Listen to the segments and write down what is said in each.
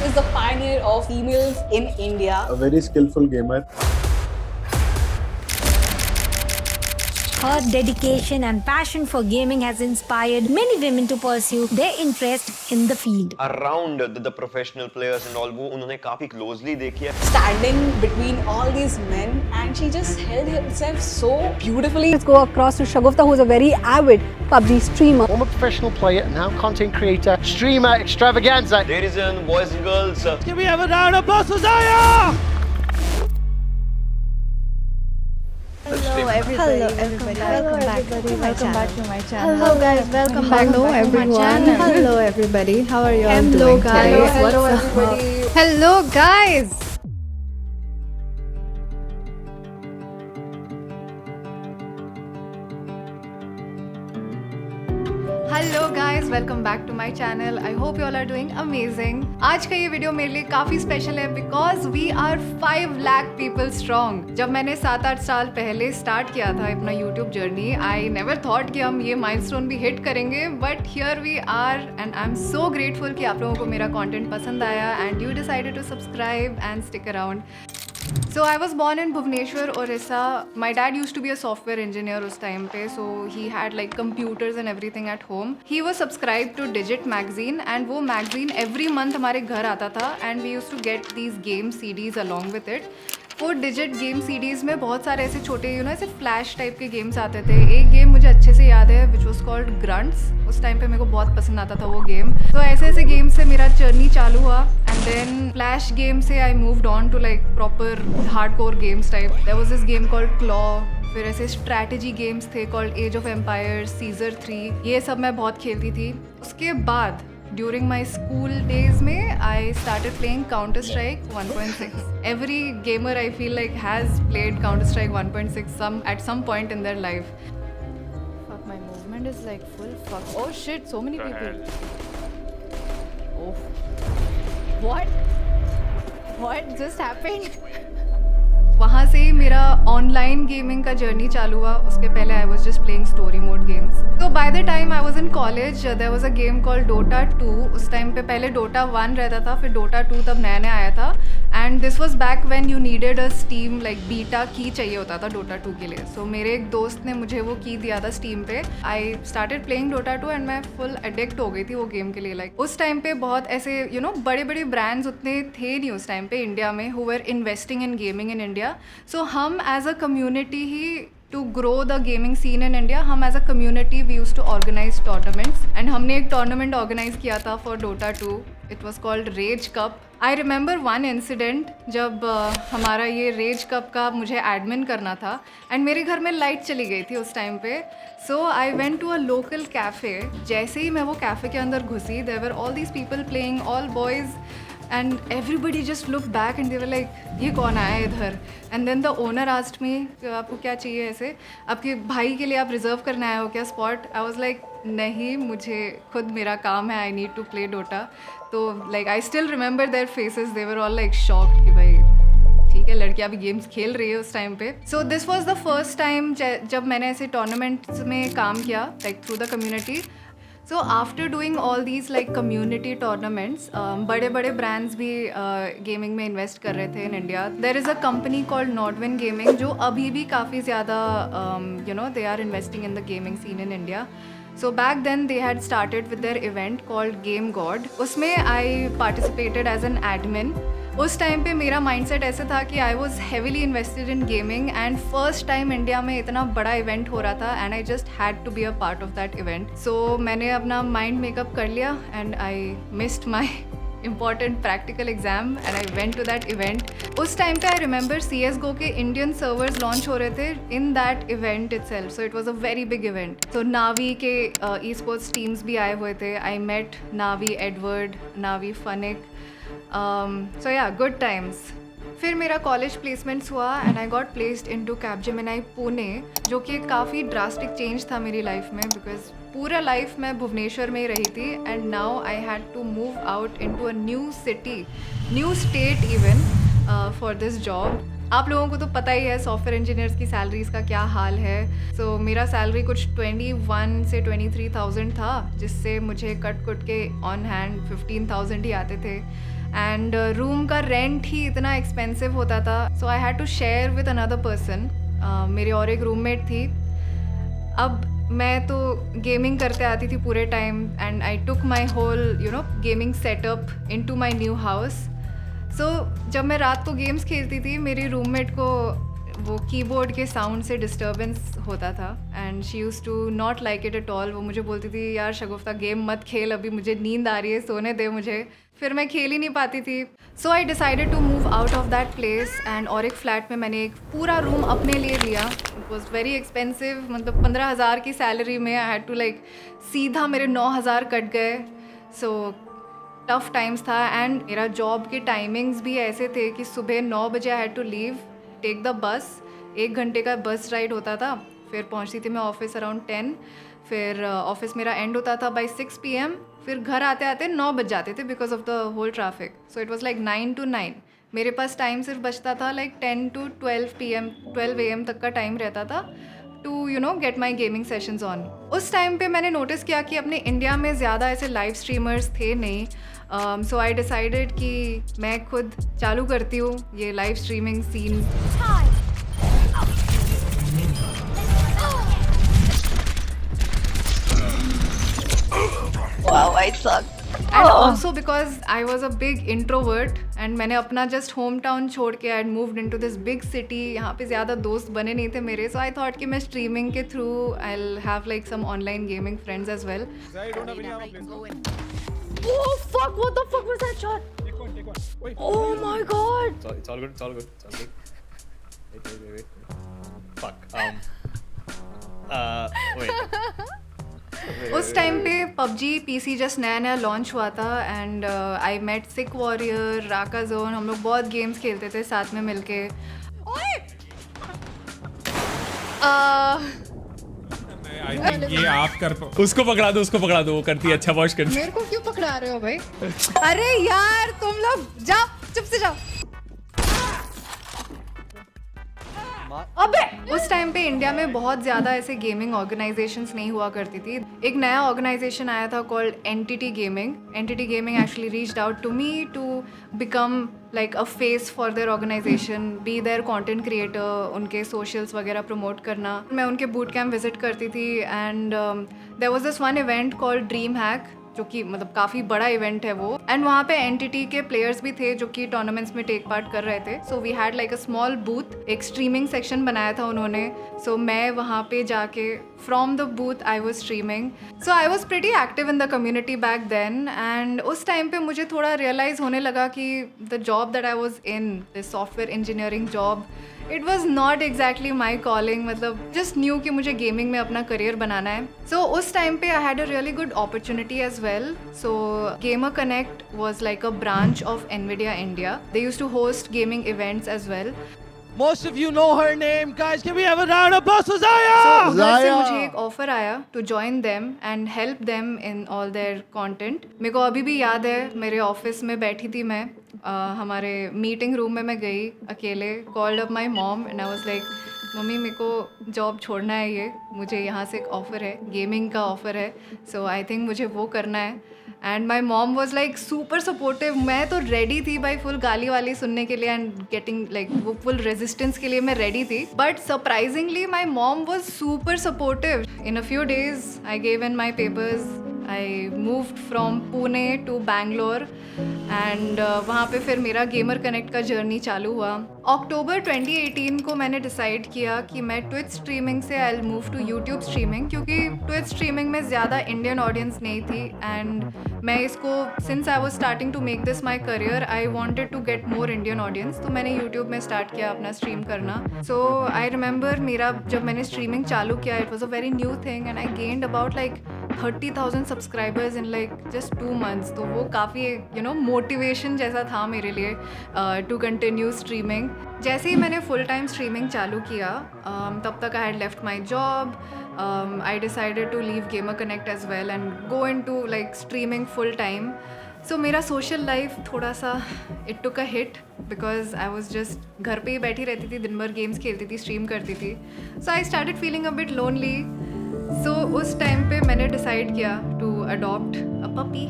is the pioneer of females in India. A very skillful gamer. Her dedication and passion for gaming has inspired many women to pursue their interest in the field. Around the professional players and all, वो उन्होंने काफी closely देखी है. Standing between all these men, and she just held herself so beautifully. Let's go across to Shagufta, who's a very avid PUBG streamer. Former professional player, now content creator, streamer extravaganza. Ladies and boys and girls, Can we have a round of applause for Zaya? Hello everybody. Welcome back to my channel. Hello guys, welcome back Hello to my everyone. channel. Hello everybody. How are you all Hello doing guys. today? Hello everybody. Hello guys. Hello guys welcome back to my channel. I hope you all are doing amazing. आज का ये video मेरे लिए काफ़ी special है because we are 5 lakh people strong. जब मैंने 7-8 साल पहले स्टार्ट किया था अपना YouTube journey, I never thought कि हम ये माइलस्टोन भी हिट करेंगे, but here we are and I am so grateful कि आप लोगों को मेरा कॉन्टेंट पसंद आया and you decided to subscribe and stick around. So I was born in Bhubaneswar, Orissa. My dad used to be a software engineer उस time पे, so he had like computers and everything at home. He was subscribed to Digit magazine and वो magazine every month हमारे घर आता था and we used to get these game CDs along with it. वो digit game CDs में बहुत सारे ऐसे छोटे ऐसे फ्लैश टाइप के गेम्स आते थे. एक गेम मुझे अच्छे से याद है विच वॉज कॉल्ड ग्रंट्स. उस टाइम पे मेरे को बहुत पसंद आता था वो गेम. तो ऐसे ऐसे गेम से मेरा जर्नी चालू हुआ एंड देन फ्लैश गेम से I moved on to like proper hardcore games type. There was this game called Claw. फिर ऐसे स्ट्रैटेजी गेम्स थे called Age of Empires, Caesar 3. ये सब मैं बहुत खेलती थी. उसके बाद during my school days में I started playing Counter Strike 1.6. Every gamer I feel like has played Counter Strike 1.6 at some point in their life. Fuck, my movement is like full fuck. Oh shit, so many people. Oh. What just happened? वहाँ से ही मेरा online gaming का journey चालू हुआ. उसके पहले I was just playing story mode games. तो by the time I was in college there was a game called Dota 2. उस टाइम पे पहले Dota 1 रहता था, फिर Dota 2 तब नया नया आया था and this was back when you needed a steam like beta की चाहिए होता था Dota 2 के लिए. सो मेरे एक दोस्त ने मुझे वो की दिया था स्टीम पे. I started playing Dota 2 and मैं फुल एडिक्ट हो गई थी वो गेम के लिए. लाइक उस टाइम पे बहुत ऐसे बड़े बड़े ब्रांड्स उतने थे नहीं उस टाइम पे इंडिया में who were investing in gaming in India. So हम एज अ कम्युनिटी ही to grow the gaming scene in India, हम as a community we used to organize tournaments and हमने एक टूर्नामेंट ऑर्गेनाइज किया था for Dota 2. It was called rage cup. I remember one incident जब हमारा ये raise cup का मुझे एडमिन करना था एंड मेरे घर में लाइट चली गई थी उस टाइम पे. So I went to a local cafe. जैसे ही मैं वो कैफ़े के अंदर घुसी there were all these people playing, all boys, and everybody just looked back and they were like ये कौन आया है इधर. and then the owner asked me आपको क्या चाहिए, ऐसे आपके भाई के लिए आप रिज़र्व करने आए हो क्या स्पॉट. आई वाज लाइक नहीं, मुझे खुद मेरा काम है, I need to play Dota. तो like I still remember their faces, they were all like shocked कि भाई ठीक है लड़कियाँ भी गेम्स खेल रही है उस टाइम पे. So this was the first time जब मैंने ऐसे टूर्नामेंट्स में काम किया like through the community. So after doing all these like community tournaments, बड़े बड़े ब्रांड्स भी गेमिंग में इन्वेस्ट कर रहे थे in India. There is a company called Nodwin gaming जो अभी भी काफ़ी ज़्यादा they are investing in the gaming scene in India. So back then they had started with their event called Game God. उसमें I participated as an admin. उस time पे मेरा mindset ऐसे था कि I was heavily invested in gaming and first time India में इतना बड़ा इवेंट हो रहा था and I just had to be a part of that event. So मैंने अपना माइंड मेकअप कर लिया and I missed my important practical exam and I went to that event. उस टाइम पे I remember CSGO के Indian servers launch हो रहे थे in that event itself. So it was a very big event. So Navi के esports teams भी आए हुए थे. I met Navi Edward, Navi Funnick. So yeah, good times. फिर मेरा कॉलेज प्लेसमेंट्स हुआ and I got placed into Capgemini Pune, जो कि काफ़ी ड्रास्टिक चेंज था मेरी लाइफ में बिकॉज पूरा लाइफ मैं भुवनेश्वर में ही रही थी and now I had to move out into a new city, new state even for this job. आप लोगों को तो पता ही है सॉफ्टवेयर इंजीनियर्स की सैलरीज़ का क्या हाल है. सो मेरा सैलरी कुछ 21 से 23,000 था, जिससे मुझे कट के ऑन हैंड 15,000 ही आते थे. एंड रूम का रेंट ही इतना एक्सपेंसिव होता था, so I had to share with another person. मेरी और एक रूममेट थी. अब मैं तो गेमिंग करते आती थी पूरे time and I took my whole gaming setup into my new house. So जब मैं रात को गेम्स खेलती थी, मेरी रूममेट को वो कीबोर्ड के साउंड से डिस्टर्बेंस होता था and she use to not like it at all. वो मुझे बोलती थी, यार शगुफ्ता गेम मत खेल, अभी मुझे नींद आ रही है, सोने दे मुझे. फिर मैं खेल ही नहीं पाती थी. So I decided to move out of that place and और एक फ्लैट में मैंने एक पूरा रूम अपने लिए लिया. इट वॉज वेरी एक्सपेंसिव, मतलब 15,000 की सैलरी में आई हैड टू लाइक सीधा मेरे 9,000 कट गए. सो टफ टाइम्स था एंड मेरा जॉब के टाइमिंग्स भी ऐसे थे कि सुबह 9 बजे I had to leave, take the bus. 1 घंटे का बस राइड होता था. फिर पहुंचती थी मैं ऑफिस अराउंड 10. फिर ऑफिस मेरा एंड होता था बाय 6 PM. फिर घर आते आते 9 बज जाते थे because of the whole traffic. So it was like 9 to 9. मेरे पास टाइम सिर्फ बचता था लाइक 10 to 12 AM तक का टाइम रहता था to get my gaming sessions on. उस टाइम पे मैंने नोटिस किया कि अपने इंडिया में ज़्यादा ऐसे लाइव स्ट्रीमर्स थे नहीं. सो आई डिसाइडेड कि मैं खुद चालू करती हूँ ये live streaming scene. Wow, I suck. And also because I was a big introvert and मैंने अपना just hometown छोड़ के I had moved into this big city. यहाँ पे ज़्यादा दोस्त बने नहीं थे मेरे. So I thought कि मैं streaming के through I'll have like some online gaming friends as well. Oh fuck! What the fuck was that shot? Take one. Wait. Oh my god! It's all good. Wait. Fuck. Wait. उस time पे PUBG PC just नया launch हुआ था and I met Sick Warrior, Raka zone. हम लोग बहुत games खेलते थे साथ में मिलके. I think ये आप कर उसको पकड़ा दो, वो करती है अच्छा वॉश करती है. मेरे को क्यों पकड़ा रहे हो भाई? अरे यार तुम लोग जाओ, चुप से जाओ. अबे उस टाइम पे इंडिया में बहुत ज़्यादा ऐसे गेमिंग ऑर्गेनाइजेशंस नहीं हुआ करती थी. एक नया ऑर्गेनाइजेशन आया था called entity gaming. Entity gaming actually reached out to me to become like a face for their organization, be their content creator, उनके सोशल्स वगैरह प्रमोट करना. मैं उनके बूट कैम्प विजिट करती थी and there was this one event called dream hack, जो कि मतलब काफ़ी बड़ा इवेंट है वो. एंड वहाँ पे एंटिटी के प्लेयर्स भी थे जो कि टूर्नामेंट्स में टेक पार्ट कर रहे थे. So we had like a small booth, एक स्ट्रीमिंग सेक्शन बनाया था उन्होंने. सो मैं वहाँ पे जाके from the booth I was streaming. So I was pretty active in the community back then. And उस टाइम पे मुझे थोड़ा रियलाइज़ होने लगा कि the job that I was in, the software engineering job, it was not exactly my calling. मतलब just knew कि मुझे गेमिंग में अपना करियर बनाना है. सो उस टाइम पे I had a really good opportunity as well. So gamer connect was like a branch of NVIDIA India. They used to host gaming events as well. Most of you know her name, guys. Can we have a round of applause for Zaya? So उधर से मुझे एक offer आया to join them and help them in all their content. मेरे को अभी भी याद है, मेरे ऑफिस में बैठी थी मैं, हमारे मीटिंग रूम में मैं गई अकेले, called up my mom and I was like, mummy मेरे को जॉब छोड़ना है, ये मुझे यहाँ से एक ऑफ़र है, गेमिंग का ऑफ़र है, सो आई थिंक मुझे वो करना है. And my mom was like super supportive. मैं तो रेडी थी भाई फुल गाली वाली सुनने के लिए एंड गेटिंग लाइक वो फुल रेजिस्टेंस के लिए मैं रेडी थी. But surprisingly my mom was super supportive. In a few days I gave in my papers. I moved from Pune to Bangalore and वहाँ पे फिर मेरा गेमर कनेक्ट का जर्नी चालू हुआ. अक्टूबर 2018 को मैंने डिसाइड किया कि मैं ट्विच स्ट्रीमिंग से I will move to YouTube streaming, क्योंकि ट्विच स्ट्रीमिंग में ज़्यादा इंडियन ऑडियंस नहीं थी एंड मैं इसको since I was starting to make this my career I wanted to get more Indian audience. तो मैंने यूट्यूब में स्टार्ट किया अपना स्ट्रीम करना. सो आई रिमेंबर मेरा जब मैंने स्ट्रीमिंग चालू किया it was a very new thing and I gained about like 30,000 subscribers in like just 2 months. तो वो काफ़ी मोटिवेशन जैसा था मेरे लिए टू कंटिन्यू स्ट्रीमिंग. जैसे ही मैंने फुल टाइम स्ट्रीमिंग चालू किया तब तक I had left my job. I decided to leave Gamer Connect as well and go into like streaming full time. So मेरा social life थोड़ा सा it took a hit because I was just घर पे ही बैठी रहती थी, दिन भर गेम्स खेलती थी, स्ट्रीम करती थी. So I started feeling a bit lonely. So उस टाइम पे मैंने डिसाइड किया to adopt a puppy.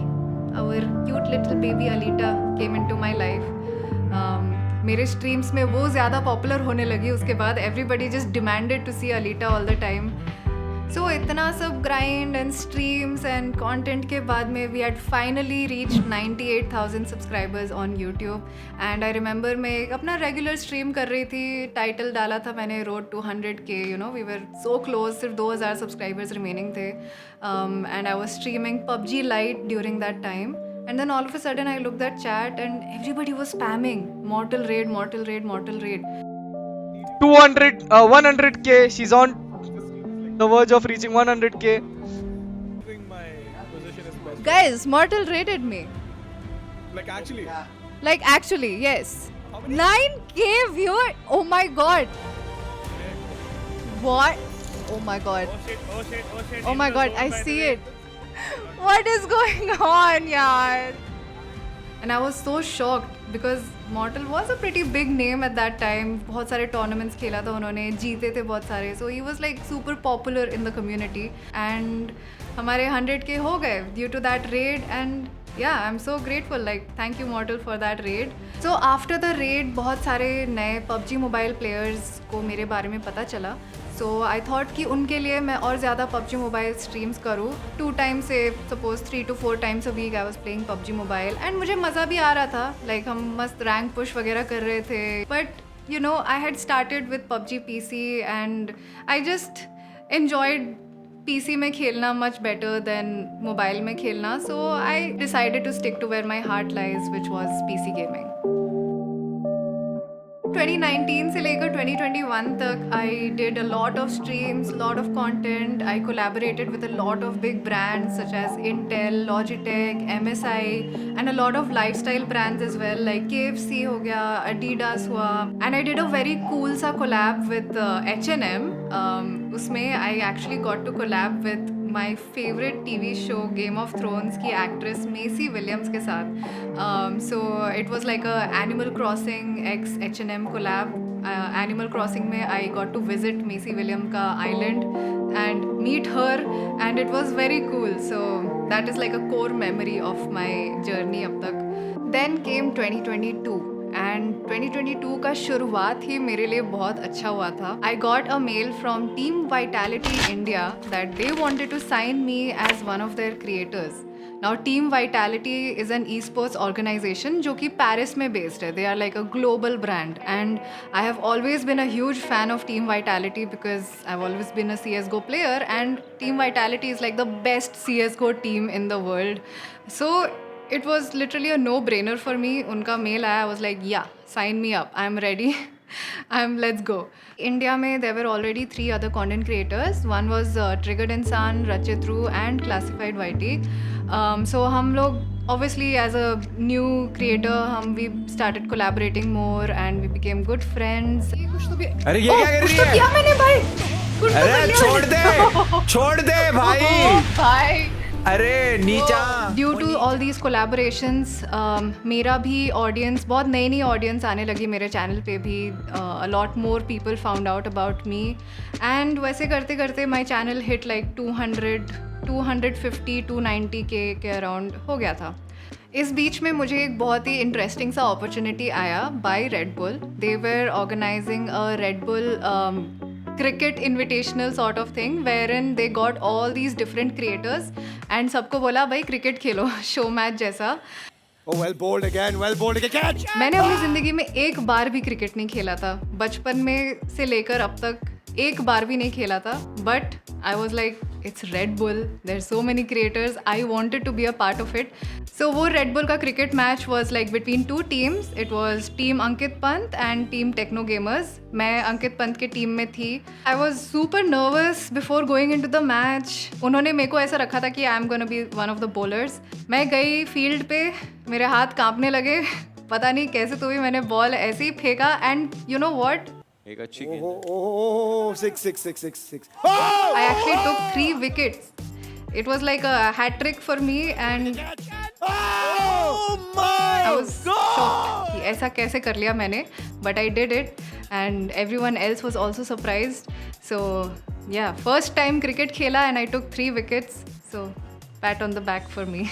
our cute little baby Alita came into my life. मेरे स्ट्रीम्स में वो ज़्यादा पॉपुलर होने लगी उसके बाद. Everybody just demanded to see Alita all the time. So इतना सब grind and streams and content के बाद में we had finally reached 98,000 subscribers on YouTube. And I remember मैं अपना रेगुलर स्ट्रीम कर रही थी. टाइटल डाला था मैंने road to 100K. You know, we were so close. सिर्फ 2,000 सब्सक्राइबर्स रिमेनिंग थे. And I was streaming PUBG Lite during that time. And then all of a sudden I looked at chat and everybody was spamming Mortal Raid, Mortal Raid, Mortal Raid. 100K. She's on the verge of reaching 100K. Guys, Mortal raided me. Like actually? Like actually, yes. 9K viewer. Oh my god. What? Oh my god. Oh shit, oh shit, oh shit. Oh my god, I see it. What is going on, yaar? And I was so shocked because Mortal was a pretty big name at that time. बहुत सारे tournaments खेला था उन्होंने, जीते थे बहुत सारे. So he was like super popular in the community. And हमारे 100K हो गए due to that raid. And yeah, I'm so grateful. Like thank you Mortal for that raid. So after the raid बहुत सारे नए PUBG Mobile players को मेरे बारे में पता चला. So I thought कि उनके लिए मैं और ज़्यादा PUBG Mobile streams करूँ. 2 times से suppose 3 to 4 times a week I was playing PUBG Mobile. And मुझे मज़ा भी आ रहा था. Like हम मस्त rank push वगैरह कर रहे थे. But you know, I had started with PUBG PC and I just enjoyed PC में खेलना much better than mobile में खेलना. So I decided to stick to where my heart lies, which was PC gaming. 2019 से लेकर 2021 तक I did a lot of streams, lot of content. I collaborated with a lot of big brands such as Intel, Logitech, MSI and a lot of lifestyle brands as well like KFC हो गया, Adidas हुआ. And I did a very cool सा collab with H&M. उसमें I actually got to collab with my favorite TV show Game of Thrones की actress Maisie Williams के साथ. So it was like a Animal Crossing x H&M collab. Animal Crossing में I got to visit Maisie Williams का island and meet her and it was very cool. So that is like a core memory of my journey अब तक. Then came 2022. And 2022 का शुरुआत ही मेरे लिए बहुत अच्छा हुआ था. I got a mail from team vitality India that they wanted to sign me as one of their creators. Now team vitality is an esports organization जो कि पेरिस में बेस्ड है. They are like a global brand and I have always been a huge fan of team vitality because I have always been a CSGO player and team vitality is like the best CSGO team in the world. So it was literally a no-brainer for me. उनका mail आया, I was like, yeah, sign me up. I'm ready. Let's go. India में there were already 3 other content creators. One was Triggered Insan, Rachitru and Classified YT. So हम लोग obviously as a new creator we started collaborating more and we became good friends. अरे ये क्या कर रही है? कुछ तो किया मैंने भाई. अरे छोड़ दे भाई. भाई. अरे नीचा. Due to all these collaborations मेरा भी ऑडियंस बहुत नई ऑडियंस आने लगी मेरे चैनल पे भी. A lot more people found out about me and वैसे करते करते my channel hit like 250 290K के अराउंड हो गया था. इस बीच में मुझे एक बहुत ही इंटरेस्टिंग सा अपॉर्चुनिटी आया by Red Bull. They were organizing a Red Bull cricket invitational sort of thing wherein they got all these different creators and सबको बोला भाई क्रिकेट खेलो शो मैच जैसा. Oh, well bowled again, catch. मैंने अपनी ज़िंदगी में एक बार भी क्रिकेट नहीं खेला था. बचपन में से लेकर अब तक एक बार भी नहीं खेला था. But I was like it's Red Bull, there are so many creators, I wanted to be a part of it. So वो रेड बुल का cricket match was like between 2 teams. It was team Ankit Pant and team techno gamers. मैं अंकित पंत के टीम में थी. I was super nervous before going in to the match. उन्होंने मेरे को ऐसा रखा था कि I am gonna be one of the bowlers. मैं गई फील्ड पे, मेरे हाथ कांपने लगे. पता नहीं कैसे तो भी मैंने बॉल ऐसे ही फेंका and you know what, six. I actually took 3 wickets. It was like a hat trick for me and I was shocked कि ऐसा कैसे कर लिया मैंने. But I did it and everyone else was also surprised. So yeah, first time cricket खेला and I took 3 wickets. So pat on the back for me.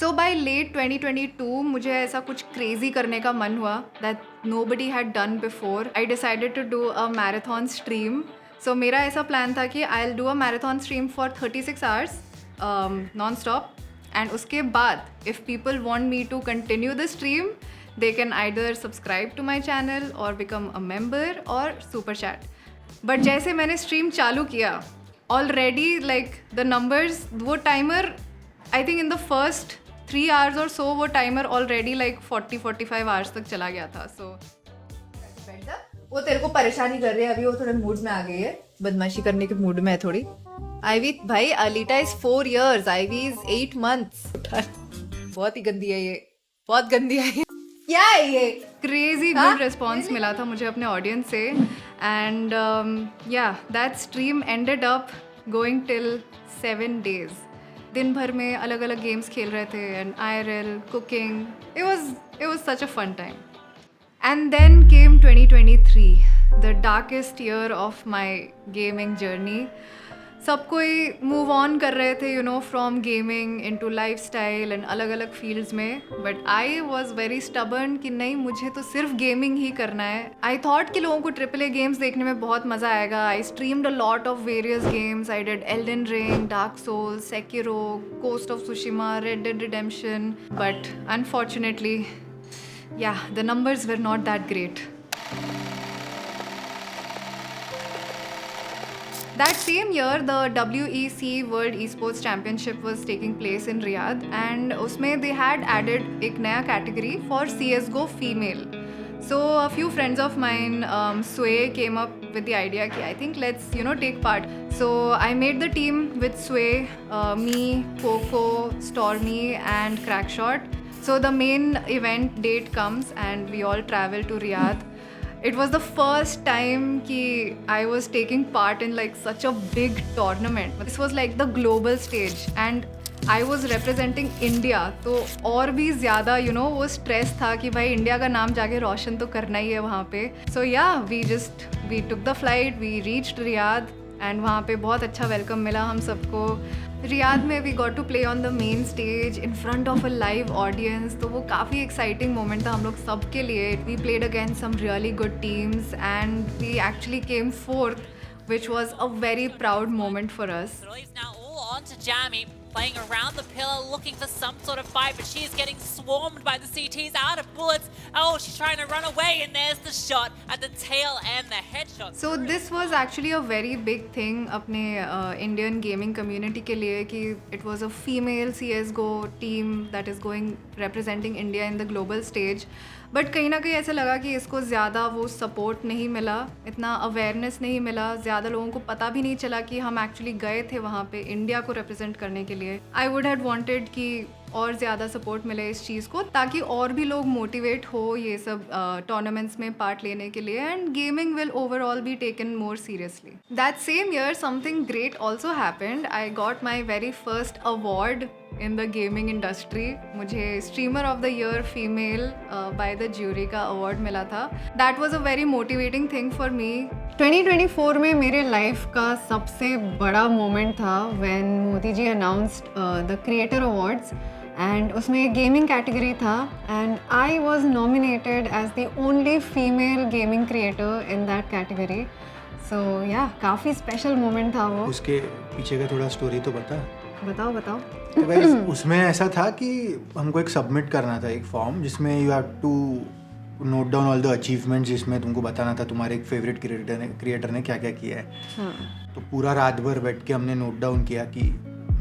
So by late 2022 मुझे ऐसा कुछ crazy करने का मन हुआ that nobody had done before. I decided to do a marathon stream. So मेरा ऐसा plan था कि I'll do a marathon stream for 36 hours non-stop. And उसके बाद if people want me to continue the stream, they can either subscribe to my channel or become a member or super chat. But जैसे मैंने stream चालू किया, already like the numbers, वो timer I think in the first 3 hours or so वो timer already like 40-45 hours तक चला गया था. So वो तेरे को परेशानी कर रही है अभी, वो थोड़े मूड में आ गई है, बदमाशी करने के मूड में है थोड़ी. आईवी भाई, Alita is 4 years, Ivy is 8 months. बहुत ही गंदी है ये, बहुत गंदी है ये. क्या है ये? क्रेजी गुड रिस्पॉन्स मिला था मुझे अपने ऑडियंस से. एंड या that stream ended up going till 7 days. दिन भर में अलग अलग गेम्स खेल रहे थे and IRL, cooking. It was such a fun time. And then came 2023, the darkest year of my gaming journey. सब कोई मूव ऑन कर रहे थे you know from gaming into lifestyle and अलग अलग फील्ड्स में. But I was very stubborn कि नहीं, मुझे तो सिर्फ गेमिंग ही करना है. आई थॉट कि लोगों को AAA गेम्स देखने में बहुत मज़ा आएगा. I streamed a lot of various games. I did Elden Ring, Dark Souls, Sekiro, Ghost of Tsushima, Red Dead Redemption. But unfortunately yeah, the numbers were not that great. That same year, the WEC World Esports Championship was taking place in Riyadh, and उसमें they had added एक नया category for CSGO female. So a few friends of mine, Sway, came up with the idea कि I think let's take part. So I made the team with Sway, me, Coco, Stormy, and Crackshot. So the main event date comes and we all travel to Riyadh. It was the first time कि I was taking part in like such a big tournament. This was like the global stage and I was representing India. तो और भी ज़्यादा वो stress था कि भाई India का नाम जाके रोशन तो करना ही है वहाँ पे. So yeah, we took the flight, we reached Riyadh and वहाँ पे बहुत अच्छा वेलकम मिला हम सबको. रियाद में we got to play on the main stage in front of a live audience. तो वो काफ़ी एक्साइटिंग मोमेंट था हम लोग सब के लिए. We played against some really good teams and we actually came fourth, which was a very proud moment for us. Now all on to Jamie, playing around the pillar, looking for some sort of fight, but she's getting swarmed by the CTs, out of bullets. Oh, she's trying to run away, and there's the shot at the tail and the headshot. So this was actually a very big thing अपने Indian gaming community के लिए कि it was a female CSGO team that is going representing India in the global stage. But कहीं ना कहीं ऐसा लगा कि इसको ज़्यादा वो सपोर्ट नहीं मिला, इतना अवेयरनेस नहीं मिला, ज़्यादा लोगों को पता भी नहीं चला कि हम एक्चुअली गए थे वहाँ पे इंडिया को रिप्रेजेंट करने के लिए. आई वुड हैव वांटेड कि और ज़्यादा सपोर्ट मिले इस चीज़ को ताकि और भी लोग मोटिवेट हो ये सब टूर्नामेंट्स में पार्ट लेने के लिए and gaming will overall be taken more seriously. That same year something great also happened. I got my very first award in the gaming industry. मुझे streamer of the year female by the jury का award मिला था. That was a very motivating thing for me. 2024 में मेरे life का सबसे बड़ा moment था when Modi ji announced the creator awards and उसमें गेमिंग कैटेगरी था and I was nominated as the only female gaming creator in that category. So yeah काफ़ी special moment था वो. उसके पीछे का थोड़ा स्टोरी तो बताओ. तो गाइस उसमें ऐसा था कि हमको एक सबमिट करना था एक फॉर्म जिसमें you have to note down all the achievements, जिसमें तुमको बताना था तुम्हारे एक फेवरेट क्रिएटर ने क्या क्या किया है. तो पूरा रात भर बैठ के हमने नोट डाउन किया कि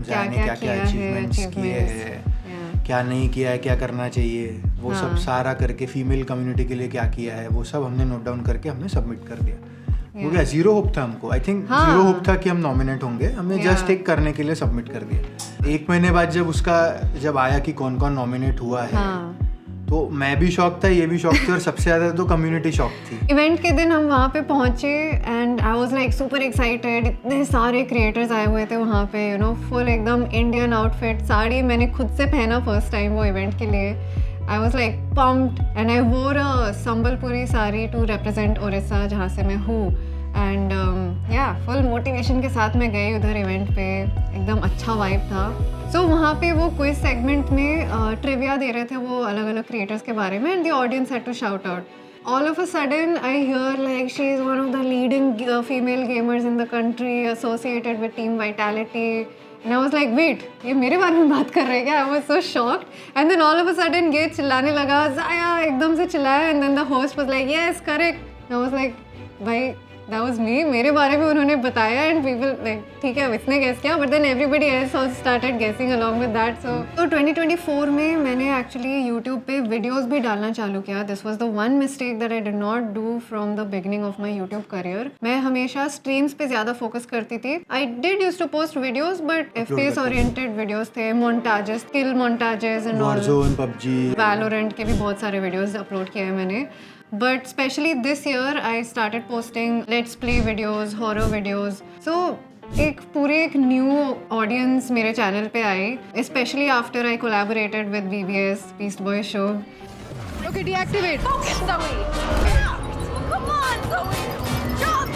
क्या क्या अचीवमेंट्स किए हैं, क्या नहीं किया है, क्या करना चाहिए, वो सब सारा करके फीमेल कम्युनिटी के लिए क्या किया है वो सब हमने नोट डाउन करके हमने सबमिट कर दिया. हो गया. 0 होप था हमको. आई थिंक 0 होप था कि हम नॉमिनेट होंगे. हमने जस्ट एक करने के लिए सबमिट कर दिया. 1 महीने बाद जब आया कि कौन कौन नॉमिनेट हुआ है तो मैं भी शॉक था, ये भी शॉक थी और सबसे ज़्यादा तो कम्युनिटी शॉक थी. इवेंट के दिन हम वहाँ पे पहुँचे and I was like super excited. इतने सारे क्रिएटर्स आए हुए थे वहाँ पे फुल एकदम इंडियन आउटफिट. साड़ी मैंने खुद से पहना फर्स्ट टाइम वो इवेंट के लिए. I was like pumped and I wore a Sambalpuri sari to represent Odisha जहाँ से मैं हूँ. एंड या फुल मोटिवेशन के साथ मैं गई उधर इवेंट पे. एकदम अच्छा वाइब था. सो वहाँ पे वो क्विज सेगमेंट में ट्रिविया दे रहे थे वो अलग अलग क्रिएटर्स के बारे में, and the audience had to shout out. All of a sudden, I hear like she is one of the leading female gamers in the country, associated with Team Vitality. And I was like, wait, ये मेरे बारे में बात कर रहे हैं क्या? I was so shocked. And then all of a sudden, ये चिल्लाने लगा, Zaya एकदम से चिल्लाया, and then the host was like, yes, correct. And I was like, भाई, that was me. मेरे बारे में उन्होंने बताया, and people like, ठीक है, इसने guess किया, but then everybody else also started guessing along with that. So 2024 में मैंने actually YouTube पे videos भी डालना चालू किया. This was the one mistake that I did not do from the beginning of my YouTube career. मैं हमेशा streams पे ज़्यादा focus करती थी. I did used to post videos, but FPS oriented videos थे, montages, skill montages and all. Warzone, PUBG. Valorant के भी बहुत सारे videos upload किए हैं मैंने. But especially this year, I started posting let's play videos, horror videos. So एक new audience मेरे channel पे आई, especially after I collaborated with BBS, Beast Boy Show. Okay, deactivate. Focus, Zoe! Come on, Zoe! Jump!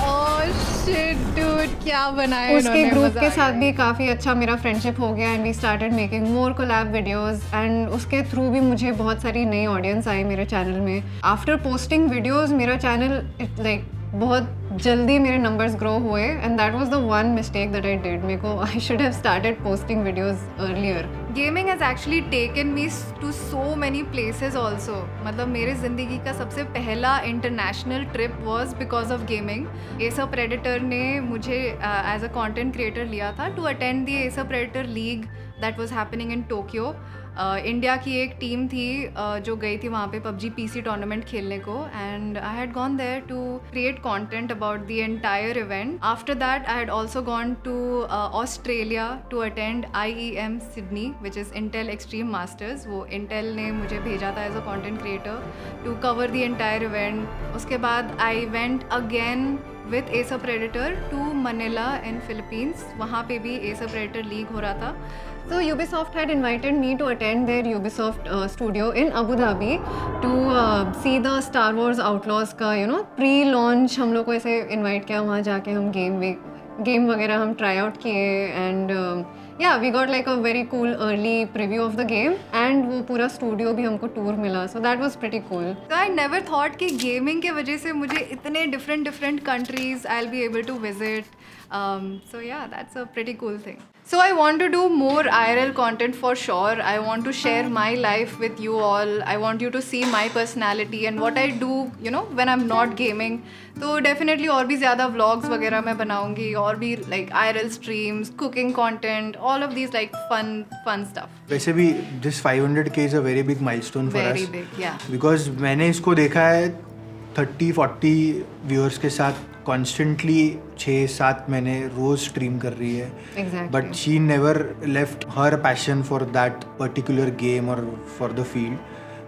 Oh shit, dude, क्या बनाया उसके group के साथ भी काफ़ी अच्छा मेरा फ्रेंडशिप हो गया, and we started making more collab videos, and उसके थ्रू भी मुझे बहुत सारी नई ऑडियंस आई मेरे चैनल में. आफ्टर पोस्टिंग वीडियोस मेरा चैनल लाइक बहुत जल्दी मेरे नंबर्स ग्रो हुए, and that was the one mistake that I did. मेरे को I should have started posting videos earlier. Gaming has actually taken me to so many places also. मतलब मेरे ज़िंदगी का सबसे पहला international trip was because of gaming. Acer Predator ने मुझे एज अ कंटेंट क्रिएटर लिया था to attend the Acer predator league that was happening in Tokyo. India की एक टीम थी जो गई थी वहाँ पे PUBG PC टूर्नामेंट खेलने को, and I had gone there to create content about the entire event. After that I had also gone to Australia to attend IEM Sydney which is Intel Extreme Masters. वो Intel ने मुझे भेजा था as a content creator to cover the entire event. उसके बाद I went again with Acer Predator to Manila in Philippines. वहाँ पे भी एसर प्रेडेटर लीग हो रहा था. So Ubisoft had invited me to attend their Ubisoft studio in Abu Dhabi to see the Star Wars Outlaws का pre-launch. हम लोग को ऐसे invite किया, वहाँ जाके हम game वगैरह हम try out किए, and yeah, we got like a very cool early preview of the game, and वो पूरा studio भी हमको tour मिला, so that was pretty cool. So I never thought कि gaming के वजह से मुझे इतने different countries I'll be able to visit. So yeah, that's a pretty cool thing. So I want to do more IRL content for sure. I want to share my life with you all. I want you to see my personality and what I do, when I'm not gaming. तो definitely और भी ज़्यादा vlogs वगैरह मैं बनाऊँगी, और भी like IRL streams, cooking content, all of these like fun stuff. वैसे भी this 500K is a very big milestone for us. Very big, yeah. Because मैंने इसको देखा है 30-40 viewers के साथ कॉन्स्टेंटली 6-7 महीने रोज स्ट्रीम कर रही है, but she never left her passion for that particular game और फॉर द फील्ड.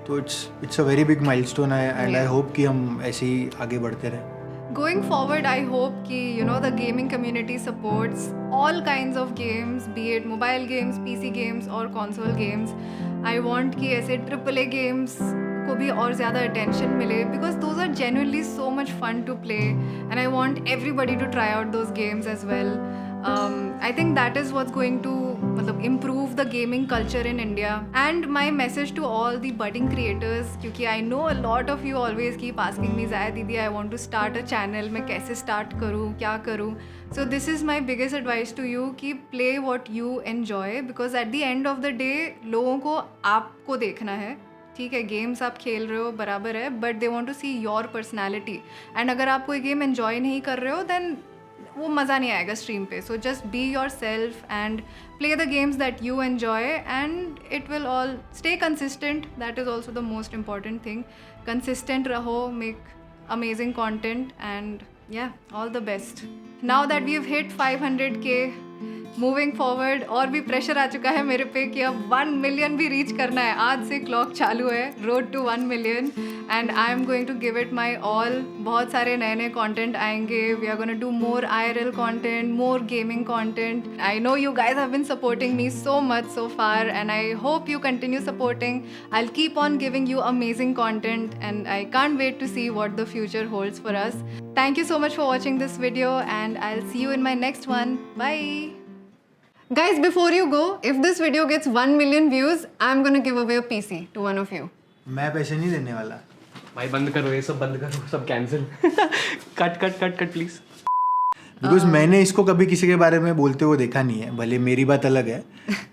तो it's a very big milestone है, एंड आई होप कि हम ऐसे ही आगे बढ़ते रहें. Going forward, I hope कि the gaming community supports all kinds of games, be it mobile games, PC games or console games. I want कि ऐसे AAA games को भी और ज़्यादा attention मिले, because those are genuinely so much fun to play, and I want everybody to try out those games as well. I think that is what's going to improve the gaming culture in India. And my message to all the budding creators, क्योंकि I know a lot of you always keep asking me, Zaya दीदी, I want to start a channel, मैं कैसे start करूँ, क्या करूँ? So this is my biggest advice to you कि play what you enjoy, because at the end of the day लोगों को आपको देखना है. ठीक है, गेम्स आप खेल रहे हो बराबर है, but they want to see your personality. And अगर आप कोई गेम एन्जॉय नहीं कर रहे हो, देन वो मज़ा नहीं आएगा स्ट्रीम पे. So just be yourself and play the games that you enjoy, and it will all stay consistent. That is also the most important thing. Consistent रहो, make amazing content, and yeah all the best. Now that we have hit 500K, moving forward और भी pressure आ चुका है मेरे पे कि अब 1 million भी रीच करना है. आज से क्लॉक चालू है, road to 1 million, and I am going to give it my all. बहुत सारे नए नए कंटेंट आएंगे. We are going to do more IRL content, more gaming content. I know you guys have been supporting me so much so far, and I hope you continue supporting. I'll keep on giving you amazing content, and I can't wait to see what the future holds for us. Thank you so much for watching this video, and I'll see you in my next one. Bye. Guys, before you go, if this video gets 1 million views, I'm gonna give away a PC to one of you. मैं पैसे नहीं देने वाला. भाई बंद करो ये सब, बंद करो सब, कैंसिल. Cut please. बिकॉज मैंने इसको कभी किसी के बारे में बोलते हुए देखा नहीं है, भले मेरी बात अलग है,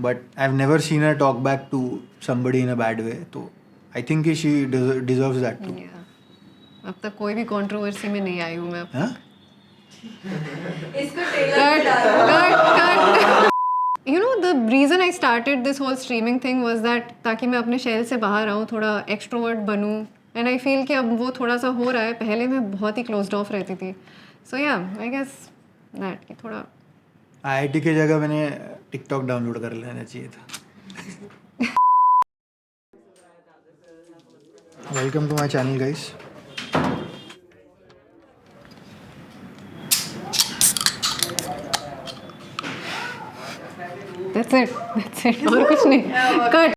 but I have never seen her talk back to somebody in a bad way. तो I think she deserves that too. अब तक कोई भी कंट्रोवर्सी में नहीं आई हूँ मैं. हाँ? Cut. You know, the reason I started this whole streaming thing was that ताकि मैं अपने शहर से बाहर आऊँ, थोड़ा एक्सट्रोवर्ट बनूँ, एंड आई फील कि अब वो थोड़ा सा हो रहा है. पहले मैं बहुत ही क्लोज्ड ऑफ रहती थी. सो या आई गेस दैट कि थोड़ा IIT की जगह मैंने टिकटॉक डाउनलोड कर लेना चाहिए था. Welcome to my channel guys. That's it. और कुछ नहीं. Cut.